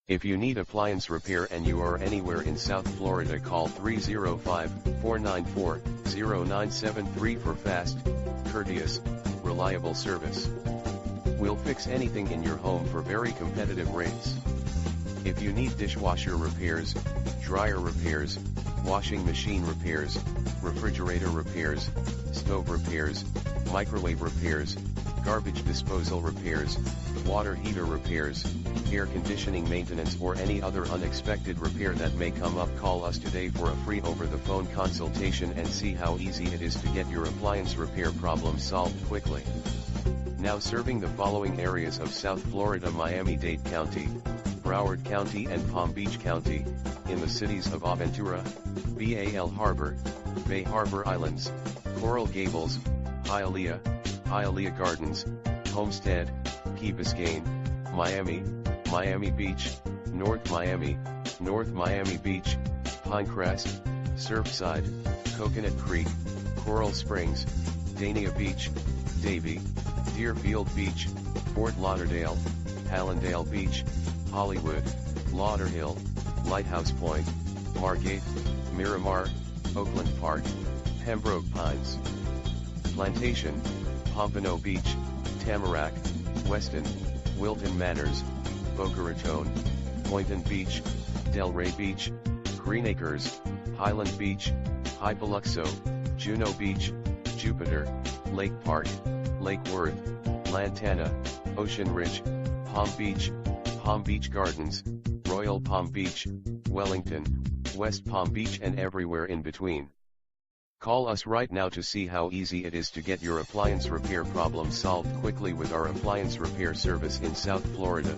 If you need appliance repair and you are anywhere in South Florida, call 305-494-0973 for fast, courteous, reliable service. We'll fix anything in your home for very competitive rates. If you need dishwasher repairs, dryer repairs, washing machine repairs, refrigerator repairs, stove repairs, microwave repairs, garbage disposal repairs, water heater repairs, air conditioning maintenance, or any other unexpected repair that may come up, call us today for a free over-the-phone consultation and see how easy it is to get your appliance repair problem solved quickly. Now serving the following areas of South Florida: Miami-Dade County, Broward County and Palm Beach County, in the cities of Aventura, Bal Harbour, Bay Harbor Islands, Coral Gables, Hialeah Gardens, Homestead, Key Biscayne, Miami, Miami Beach, North Miami Beach, Pinecrest, Surfside, Coconut Creek, Coral Springs, Dania Beach, Davie, Deerfield Beach, Fort Lauderdale, Hallandale Beach, Hollywood, Lauderhill, Lighthouse Point, Margate, Miramar, Oakland Park, Pembroke Pines, Plantation, Pompano Beach, Tamarack, Weston, Wilton Manors, Boca Raton, Boynton Beach, Delray Beach, Green Acres, Highland Beach, High Biloxo, Juno Beach, Jupiter, Lake Park, Lake Worth, Lantana, Ocean Ridge, Palm Beach Gardens, Royal Palm Beach, Wellington, West Palm Beach, and everywhere in between. Call us right now to see how easy it is to get your appliance repair problem solved quickly with our appliance repair service in South Florida.